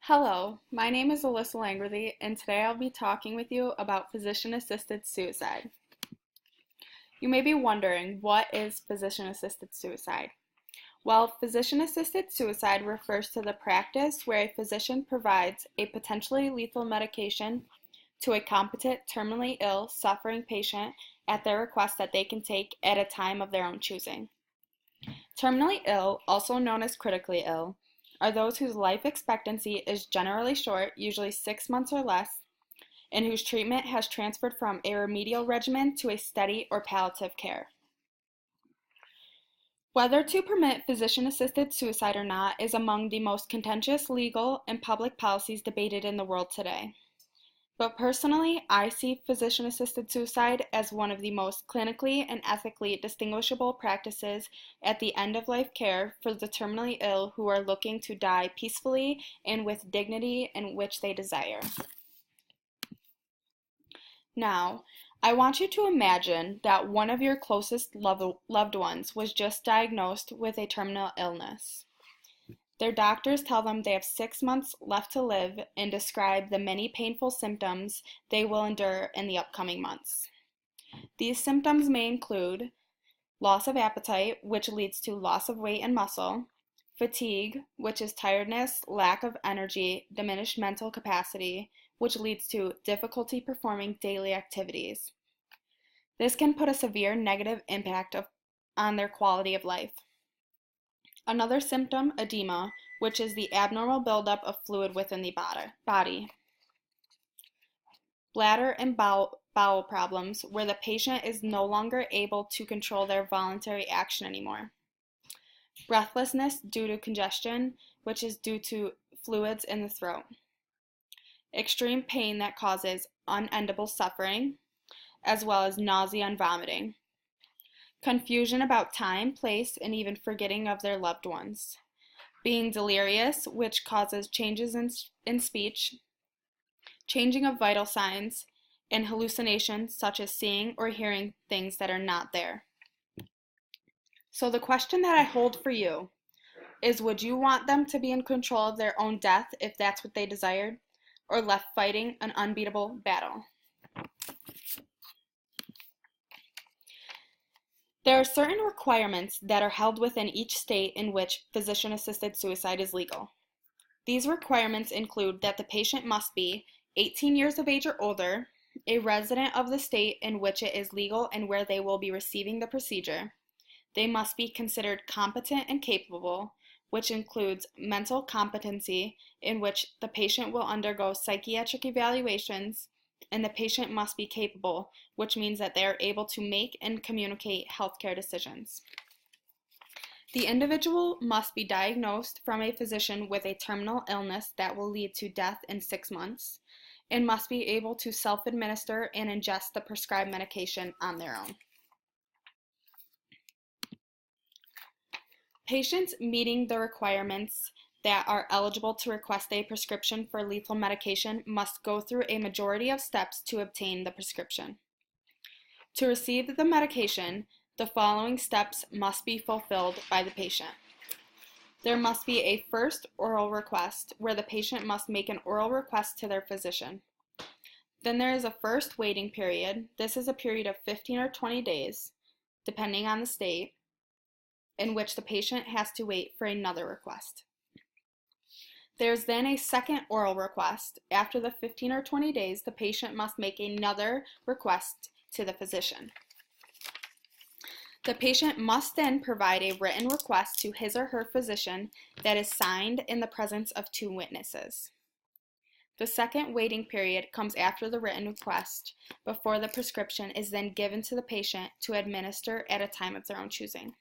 Hello, my name is Alyssa Langworthy, and today I'll be talking with you about physician-assisted suicide. You may be wondering, what is physician-assisted suicide? Well, physician-assisted suicide refers to the practice where a physician provides a potentially lethal medication to a competent, terminally ill, suffering patient at their request that they can take at a time of their own choosing. Terminally ill, also known as critically ill, are those whose life expectancy is generally short, usually 6 months or less, and whose treatment has transferred from a remedial regimen to a steady or palliative care. Whether to permit physician-assisted suicide or not is among the most contentious legal and public policies debated in the world today. But personally, I see physician-assisted suicide as one of the most clinically and ethically distinguishable practices at the end-of-life care for the terminally ill who are looking to die peacefully and with dignity in which they desire. Now, I want you to imagine that one of your closest loved ones was just diagnosed with a terminal illness. Their doctors tell them they have 6 months left to live and describe the many painful symptoms they will endure in the upcoming months. These symptoms may include loss of appetite, which leads to loss of weight and muscle, fatigue, which is tiredness, lack of energy, diminished mental capacity, which leads to difficulty performing daily activities. This can put a severe negative impact on their quality of life. Another symptom, edema, which is the abnormal buildup of fluid within the body. Bladder and bowel problems, where the patient is no longer able to control their voluntary action anymore. Breathlessness due to congestion, which is due to fluids in the throat. Extreme pain that causes unendable suffering, as well as nausea and vomiting. Confusion about time, place, and even forgetting of their loved ones. Being delirious, which causes changes in speech, changing of vital signs, and hallucinations such as seeing or hearing things that are not there. So the question that I hold for you is, would you want them to be in control of their own death if that's what they desired, or left fighting an unbeatable battle? There are certain requirements that are held within each state in which physician-assisted suicide is legal. These requirements include that the patient must be 18 years of age or older, a resident of the state in which it is legal and where they will be receiving the procedure. They must be considered competent and capable, which includes mental competency, in which the patient will undergo psychiatric evaluations, and the patient must be capable, which means that they are able to make and communicate healthcare decisions. The individual must be diagnosed from a physician with a terminal illness that will lead to death in 6 months, and must be able to self-administer and ingest the prescribed medication on their own. Patients meeting the requirements that are eligible to request a prescription for lethal medication must go through a majority of steps to obtain the prescription. To receive the medication, the following steps must be fulfilled by the patient. There must be a first oral request, where the patient must make an oral request to their physician. Then there is a first waiting period. This is a period of 15 or 20 days, depending on the state, in which the patient has to wait for another request. There's then a second oral request. After the 15 or 20 days, the patient must make another request to the physician. The patient must then provide a written request to his or her physician that is signed in the presence of 2 witnesses. The second waiting period comes after the written request, before the prescription is then given to the patient to administer at a time of their own choosing.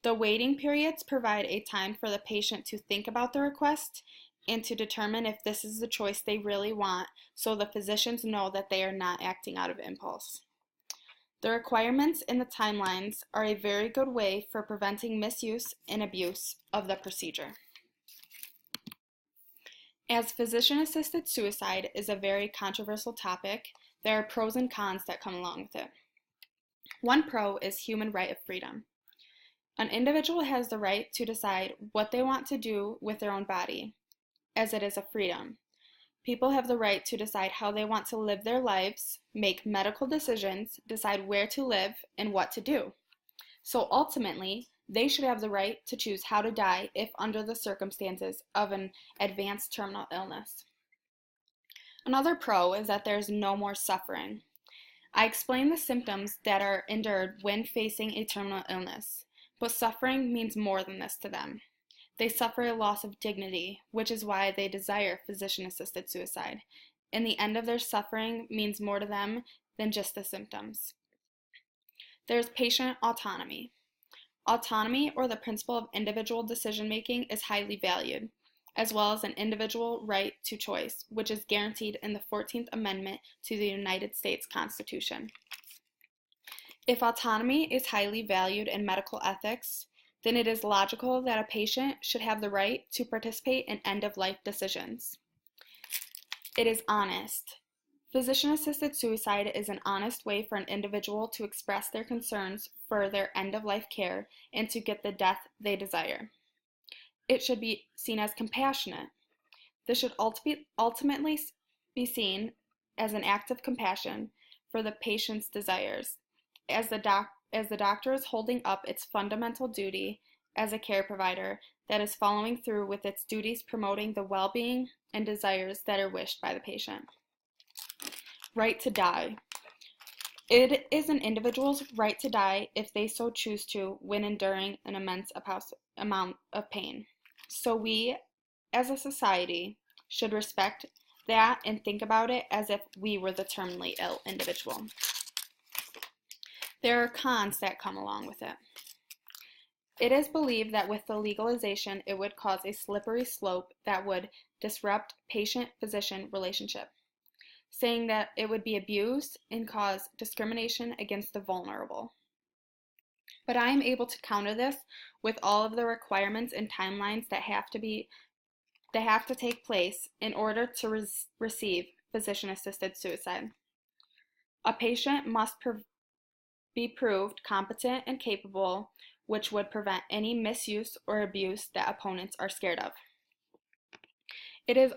The waiting periods provide a time for the patient to think about the request and to determine if this is the choice they really want, so the physicians know that they are not acting out of impulse. The requirements and the timelines are a very good way for preventing misuse and abuse of the procedure. As physician-assisted suicide is a very controversial topic, there are pros and cons that come along with it. One pro is human right of freedom. An individual has the right to decide what they want to do with their own body. as it is a freedom. People have the right to decide how they want to live their lives, make medical decisions, decide where to live, and what to do. So ultimately, they should have the right to choose how to die if under the circumstances of an advanced terminal illness. Another pro is that there's no more suffering. I explained the symptoms that are endured when facing a terminal illness, but suffering means more than this to them. They suffer a loss of dignity, which is why they desire physician-assisted suicide, and the end of their suffering means more to them than just the symptoms. There's patient autonomy. Autonomy, or the principle of individual decision-making, is highly valued, as well as an individual right to choice, which is guaranteed in the 14th Amendment to the United States Constitution. If autonomy is highly valued in medical ethics, then it is logical that a patient should have the right to participate in end-of-life decisions. It is honest. Physician-assisted suicide is an honest way for an individual to express their concerns for their end-of-life care and to get the death they desire. It should be seen as compassionate. This should ultimately be seen as an act of compassion for the patient's desires, as the doctor is holding up its fundamental duty as a care provider that is following through with its duties promoting the well-being and desires that are wished by the patient. Right to die. It is an individual's right to die if they so choose to when enduring an immense amount of pain. So we, as a society, should respect that and think about it as if we were the terminally ill individual. There are cons that come along with it. It is believed that with the legalization, it would cause a slippery slope that would disrupt patient-physician relationship, saying that it would be abused and cause discrimination against the vulnerable. But I am able to counter this with all of the requirements and timelines that have to take place in order to receive physician-assisted suicide. A patient must be proved competent and capable, which would prevent any misuse or abuse that opponents are scared of. It is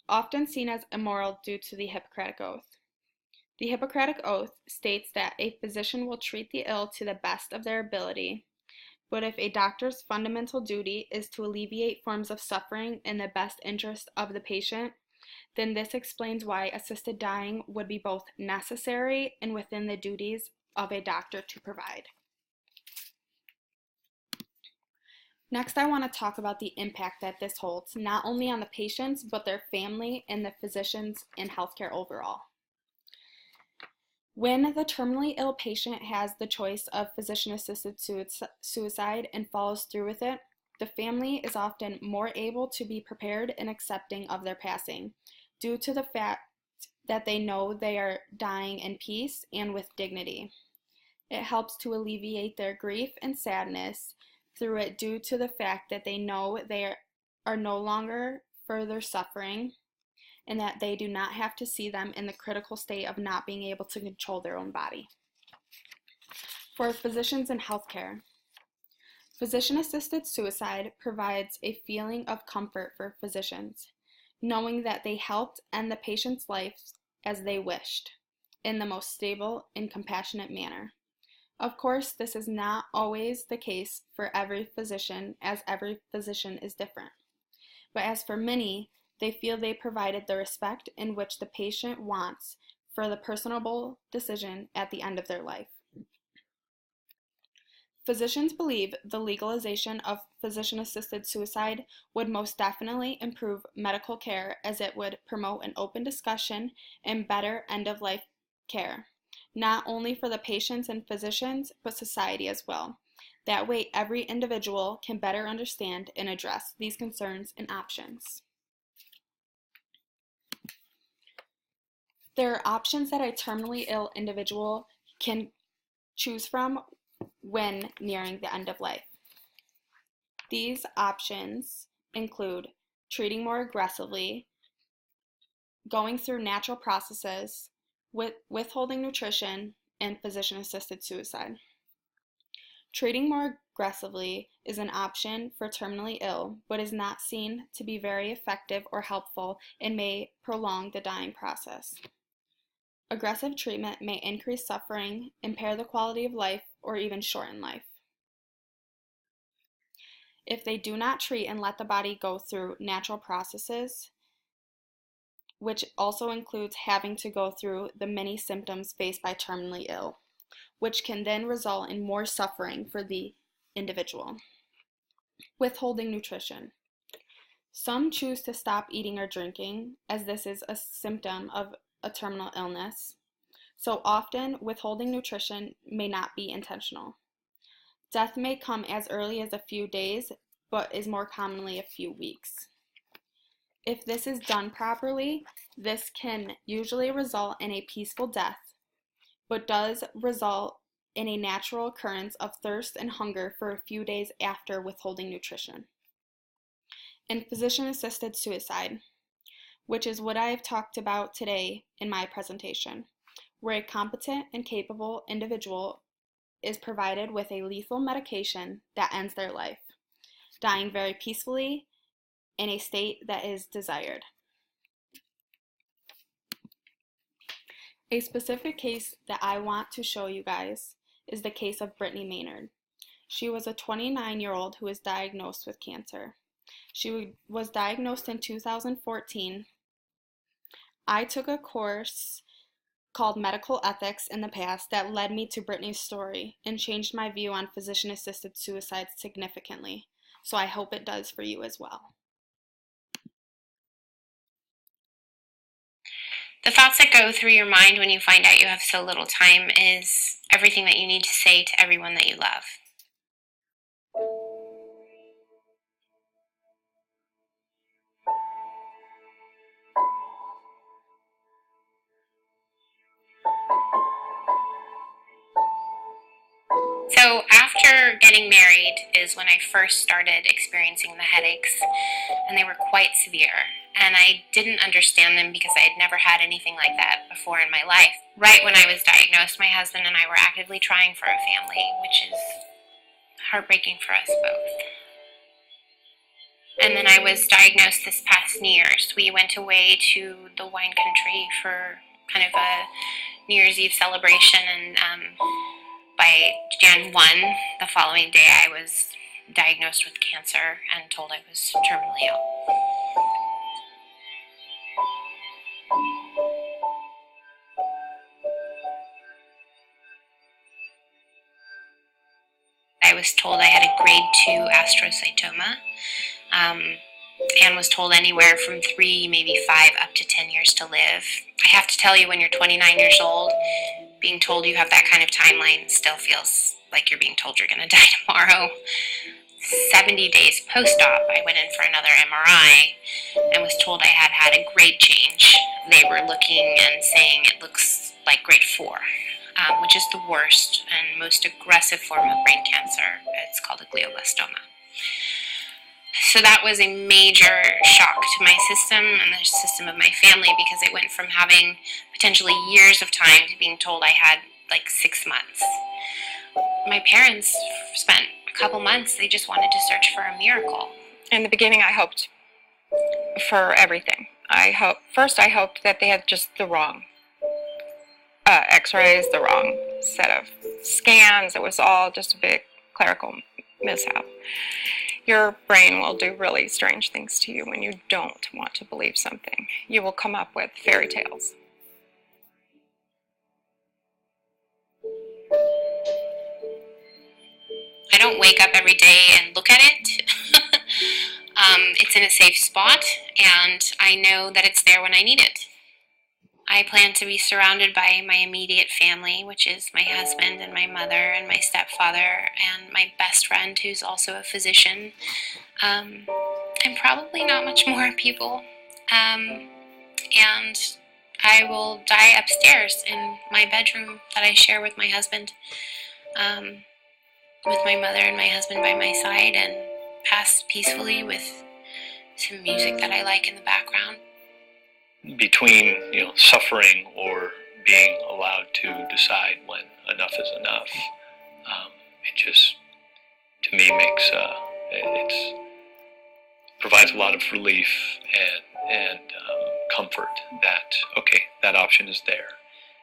often seen as immoral due to the Hippocratic Oath. The Hippocratic Oath states that a physician will treat the ill to the best of their ability, but if a doctor's fundamental duty is to alleviate forms of suffering in the best interest of the patient, then this explains why assisted dying would be both necessary and within the duties of a doctor to provide. Next, I want to talk about the impact that this holds, not only on the patients, but their family and the physicians and healthcare overall. When the terminally ill patient has the choice of physician-assisted suicide and follows through with it, the family is often more able to be prepared and accepting of their passing, due to the fact that they know they are dying in peace and with dignity. It helps to alleviate their grief and sadness through it due to the fact that they know they are no longer further suffering and that they do not have to see them in the critical state of not being able to control their own body. For physicians in healthcare, physician-assisted suicide provides a feeling of comfort for physicians, knowing that they helped end the patient's life as they wished, in the most stable and compassionate manner. Of course, this is not always the case for every physician, as every physician is different. But as for many, they feel they provided the respect in which the patient wants for the personable decision at the end of their life. Physicians believe the legalization of physician-assisted suicide would most definitely improve medical care, as it would promote an open discussion and better end-of-life care, not only for the patients and physicians, but society as well. That way, every individual can better understand and address these concerns and options. There are options that a terminally ill individual can choose from when nearing the end of life. These options include treating more aggressively, going through natural processes, withholding nutrition, and physician-assisted suicide. Treating more aggressively is an option for terminally ill, but is not seen to be very effective or helpful and may prolong the dying process. Aggressive treatment may increase suffering, impair the quality of life, or even shorten life. If they do not treat and let the body go through natural processes, which also includes having to go through the many symptoms faced by terminally ill, which can then result in more suffering for the individual. Withholding nutrition. Some choose to stop eating or drinking, as this is a symptom of a terminal illness. So often, withholding nutrition may not be intentional. Death may come as early as a few days, but is more commonly a few weeks. If this is done properly, this can usually result in a peaceful death, but does result in a natural occurrence of thirst and hunger for a few days after withholding nutrition. And physician-assisted suicide, which is what I have talked about today in my presentation, where a competent and capable individual is provided with a lethal medication that ends their life, dying very peacefully in a state that is desired. A specific case that I want to show you guys is the case of Brittany Maynard. She was a 29-year-old who was diagnosed with cancer. She was diagnosed in 2014. I took a course called Medical Ethics in the past that led me to Brittany's story and changed my view on physician-assisted suicide significantly. So I hope it does for you as well. The thoughts that go through your mind when you find out you have so little time is everything that you need to say to everyone that you love. So after getting married is when I first started experiencing the headaches, and they were quite severe. And I didn't understand them because I had never had anything like that before in my life. Right when I was diagnosed, my husband and I were actively trying for a family, which is heartbreaking for us both. And then I was diagnosed this past New Year's. We went away to the wine country for kind of a New Year's Eve celebration, and by Jan 1, the following day, I was diagnosed with cancer and told I was terminally ill. I was told I had a grade 2 astrocytoma, and was told anywhere from 3, maybe 5, up to 10 years to live. I have to tell you, when you're 29 years old, being told you have that kind of timeline still feels like you're being told you're going to die tomorrow. 70 days post-op, I went in for another MRI and was told I had had a grade change. They were looking and saying it looks like grade 4, which is the worst and most aggressive form of brain cancer. It's called a glioblastoma. So that was a major shock to my system and the system of my family, because it went from having potentially years of time to being told I had like 6 months. My parents spent a couple months, they just wanted to search for a miracle. In the beginning, I hoped for everything. First I hoped that they had just the wrong x-rays, the wrong set of scans. It was all just a big clerical mishap. Your brain will do really strange things to you when you don't want to believe something. You will come up with fairy tales. I don't wake up every day and look at it. It's in a safe spot, and I know that it's there when I need it. I plan to be surrounded by my immediate family, which is my husband and my mother and my stepfather and my best friend, who's also a physician, and probably not much more people. And I will die upstairs in my bedroom that I share with my husband, with my mother and my husband by my side, and pass peacefully with some music that I like in the background. Between, suffering or being allowed to decide when enough is enough, to me makes it's provides a lot of relief and comfort that, okay, that option is there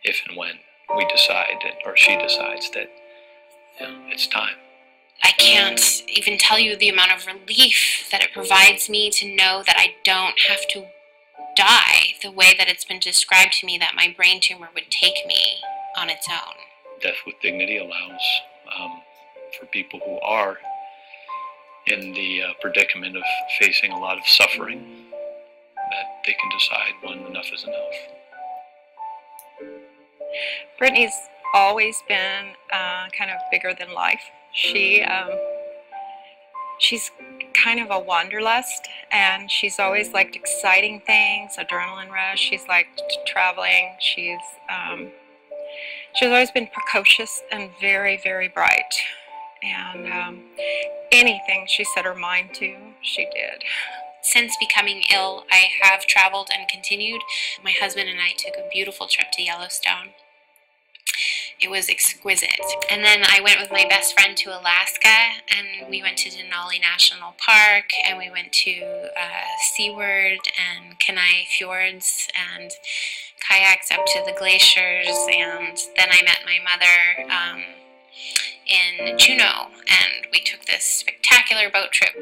if and when we decide, or she decides that, it's time. I can't even tell you the amount of relief that it provides me to know that I don't have to die the way that it's been described to me that my brain tumor would take me on its own. Death with dignity allows for people who are in the predicament of facing a lot of suffering, that they can decide when enough is enough. Brittany's always been kind of bigger than life. She's kind of a wanderlust, and she's always liked exciting things, adrenaline rush. She's liked traveling. She's always been precocious and very, very bright. And anything she set her mind to, she did. Since becoming ill, I have traveled and continued. My husband and I took a beautiful trip to Yellowstone. It was exquisite. And then I went with my best friend to Alaska, and we went to Denali National Park, and we went to Seaward and Kenai Fjords and kayaks up to the glaciers. And then I met my mother in Juneau, and we took this spectacular boat trip.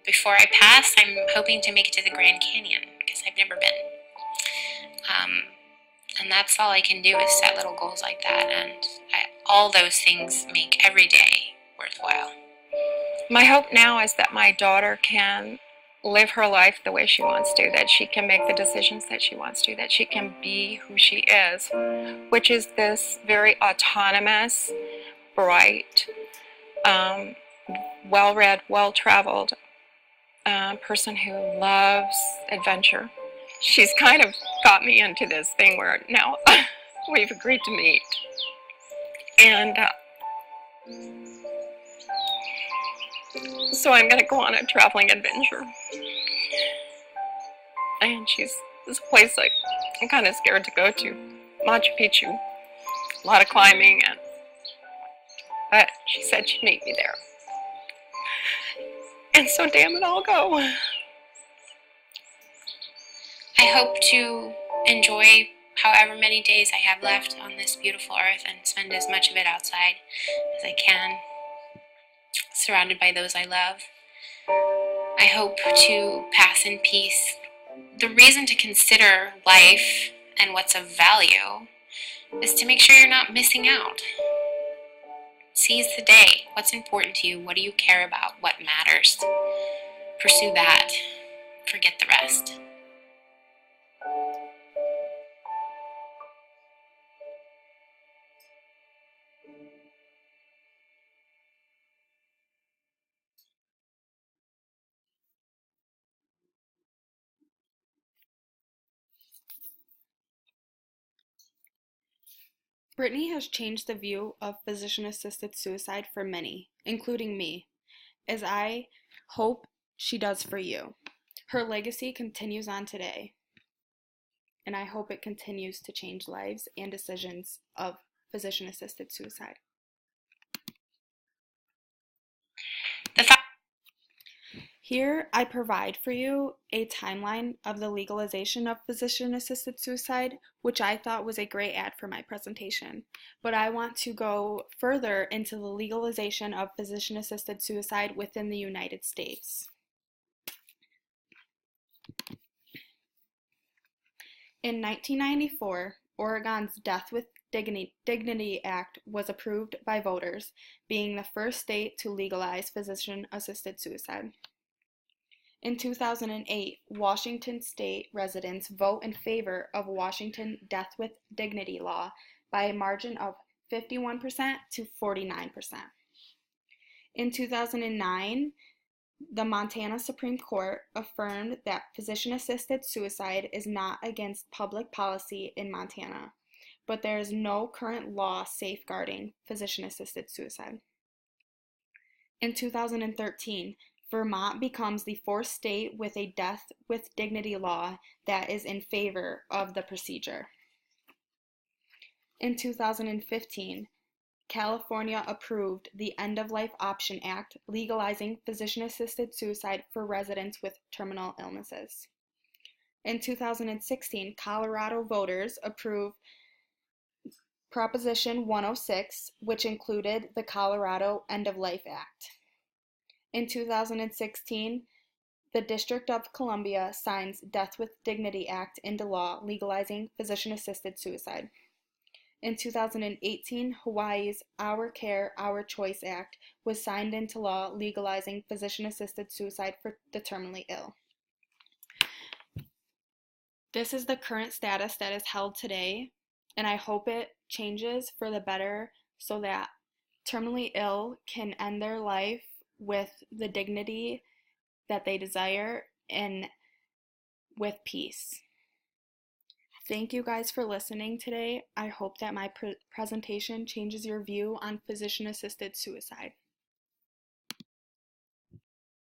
Before I pass, I'm hoping to make it to the Grand Canyon, because I've never been. And that's all I can do is set little goals like that, and all those things make every day worthwhile. My hope now is that my daughter can live her life the way she wants to, that she can make the decisions that she wants to, that she can be who she is, which is this very autonomous, bright, well-read, well-traveled person who loves adventure. She's kind of got me into this thing where now we've agreed to meet. And so I'm going to go on a traveling adventure. And this place I'm kind of scared to go to, Machu Picchu. A lot of climbing, but she said she'd meet me there. And so damn it, I'll go. I hope to enjoy however many days I have left on this beautiful earth and spend as much of it outside as I can, surrounded by those I love. I hope to pass in peace. The reason to consider life and what's of value is to make sure you're not missing out. Seize the day. What's important to you? What do you care about? What matters? Pursue that. Forget the rest. Brittany has changed the view of physician-assisted suicide for many, including me, as I hope she does for you. Her legacy continues on today, and I hope it continues to change lives and decisions of physician-assisted suicide. Here, I provide for you a timeline of the legalization of physician-assisted suicide, which I thought was a great ad for my presentation. But I want to go further into the legalization of physician-assisted suicide within the United States. In 1994, Oregon's Death with Dignity Act was approved by voters, being the first state to legalize physician-assisted suicide. In 2008, Washington state residents vote in favor of Washington Death with Dignity law by a margin of 51% to 49%. In 2009, the Montana Supreme Court affirmed that physician-assisted suicide is not against public policy in Montana, but there is no current law safeguarding physician-assisted suicide. In 2013, Vermont becomes the fourth state with a death with dignity law that is in favor of the procedure. In 2015, California approved the End of Life Option Act, legalizing physician-assisted suicide for residents with terminal illnesses. In 2016, Colorado voters approved Proposition 106, which included the Colorado End of Life Act. In 2016, the District of Columbia signs Death with Dignity Act into law, legalizing physician-assisted suicide. In 2018, Hawaii's Our Care, Our Choice Act was signed into law, legalizing physician-assisted suicide for the terminally ill. This is the current status that is held today, and I hope it changes for the better so that terminally ill can end their life with the dignity that they desire and with peace. Thank you guys for listening today. I hope that my presentation changes your view on physician-assisted suicide.